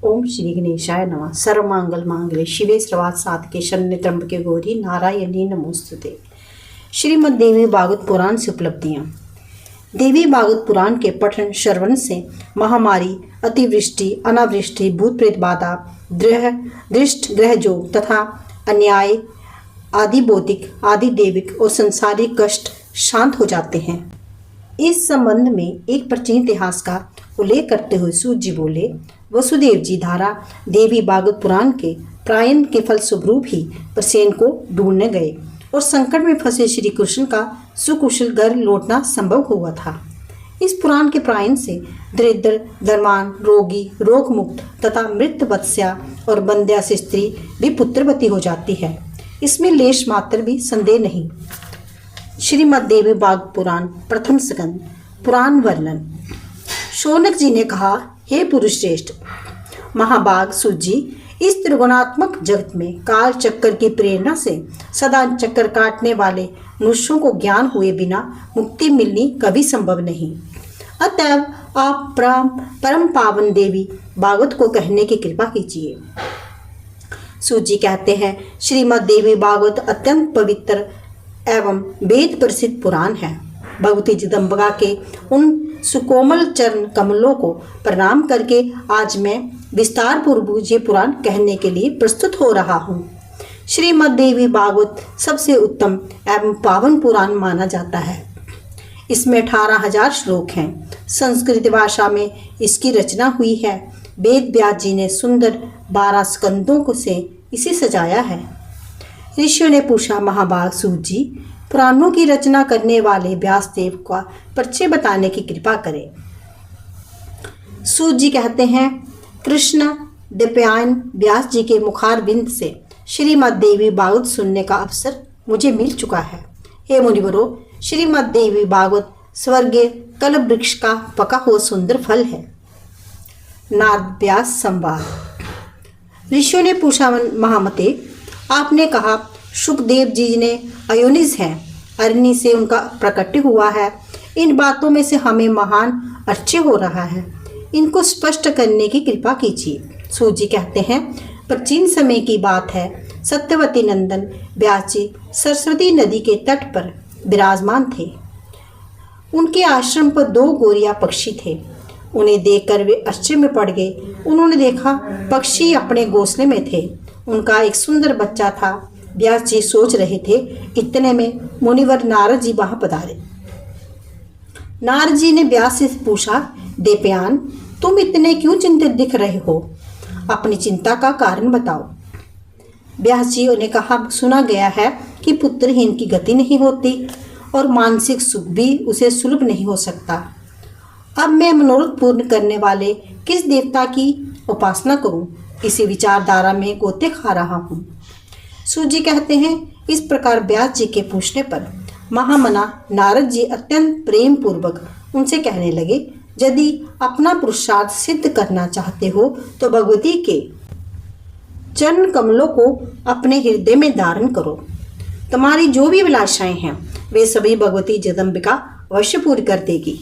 ओम श्री गणेशाय नमः। सर्वमंगल मांगल्ये शिवे सर्वार्थ साधके शरण्ये त्र्यंबके गौरी नारायणी नमोस्तुते। श्रीमद् देवी भागवत पुराण से उपलब्धियाँ। देवी भागवत पुराण के पठन श्रवण से महामारी, अतिवृष्टि, अनावृष्टि, भूत प्रेत बाधा, दृष्ट ग्रह जोग तथा अन्याय आदि भौतिक आदि देविक और संसारिक कष्ट शांत हो जाते हैं। इस संबंध में एक प्राचीन इतिहास का उल्लेख करते हुए सूत जी बोले, वसुदेव जी धारा देवी भागवत पुराण के प्रायण के फलस्वरूप ही प्रसेन को ढूंढने गए और संकट में फंसे श्री कृष्ण का सुकुशल घर लौटना संभव हुआ था। इस पुराण के प्रायण से दरिद्र, धर्मान, रोगी, रोग मुक्त तथा मृत वत्स्या और बंध्या से स्त्री भी पुत्रवती हो जाती है। इसमें लेश मात्र भी संदेह नहीं। श्रीमद् देवी भागवत पुराण प्रथम स्कंद पुराण वर्णन। शौनक जी ने कहा, हे पुरुष श्रेष्ठ महाभाग सूत जी, इस त्रिगुणात्मक जगत में काल चक्कर की प्रेरणा से सदा चक्कर काटने वाले मनुष्यों को ज्ञान हुए बिना मुक्ति मिलनी कभी संभव नहीं। अतएव आप परम पावन देवी भागवत को कहने की कृपा कीजिए। सूत जी कहते हैं, श्रीमद् देवी भागवत अत्यंत पवित्र एवं वेद प्रसिद्ध पुराण है। भगवती जगदम्बिका के उन सुकोमल चरण कमलों को प्रणाम करके आज मैं विस्तार पूर्वक ये पुराण कहने के लिए प्रस्तुत हो रहा हूँ। श्रीमद् देवी भागवत सबसे उत्तम एवं पावन पुराण माना जाता है। इसमें 18,000 श्लोक हैं। संस्कृत भाषा में इसकी रचना हुई है। वेद व्यास जी ने सुंदर 12 स्कंदों से इसे सजाया है। ऋषियों ने पूछा, महाभाग सूत जी, पुराणों की रचना करने वाले व्यासदेव का परिचय बताने की कृपा करें। सूत जी कहते हैं, कृष्ण द्वैपायन व्यास जी के मुखारबिंद से श्रीमद् देवी भागवत सुनने का अवसर मुझे मिल चुका है। हे मुनिवरों, श्रीमद् देवी भागवत स्वर्गीय कल्प वृक्ष का पका हुआ सुंदर फल है। नारद व्यास संवाद। ऋषियों ने पूछा, महामते, आपने कहा सुखदेव जी ने अयोनिज हैं, अरणी से उनका प्रकट हुआ है। इन बातों में से हमें महान आश्चर्य हो रहा है। इनको स्पष्ट करने की कृपा कीजिए। सूत जी कहते हैं, प्राचीन समय की बात है। सत्यवती नंदन व्यास जी सरस्वती नदी के तट पर विराजमान थे। उनके आश्रम पर 2 गोरिया पक्षी थे। उन्हें देखकर वे आश्चर्य में पड़ गए। उन्होंने देखा पक्षी अपने घोंसले में थे। उनका एक सुंदर बच्चा था। व्यास जी सोच रहे थे, इतने में मुनिवर नारद जी वहां पधारे। नारद जी ने व्यास से पूछा, द्वैपायन, तुम इतने क्यों चिंतित दिख रहे हो? अपनी चिंता का कारण बताओ। व्यास जी ने कहा, सुना गया है कि पुत्रहीन की गति नहीं होती और मानसिक सुख भी उसे सुलभ नहीं हो सकता। अब मैं मनोरथ पूर्ण करने वाले किस देवता की उपासना करूं? इसी विचारधारा में गोते खा रहा हूँ। सूत जी कहते हैं, इस प्रकार व्यास जी के पूछने पर महामना नारद जी अत्यंत प्रेम पूर्वक उनसे कहने लगे, यदि अपना पुरुषार्थ सिद्ध करना चाहते हो तो भगवती के चरण कमलों को अपने हृदय में धारण करो। तुम्हारी जो भी अभिलाषाएं हैं वे सभी भगवती जगदम्बिका अवश्य पूरी कर देगी।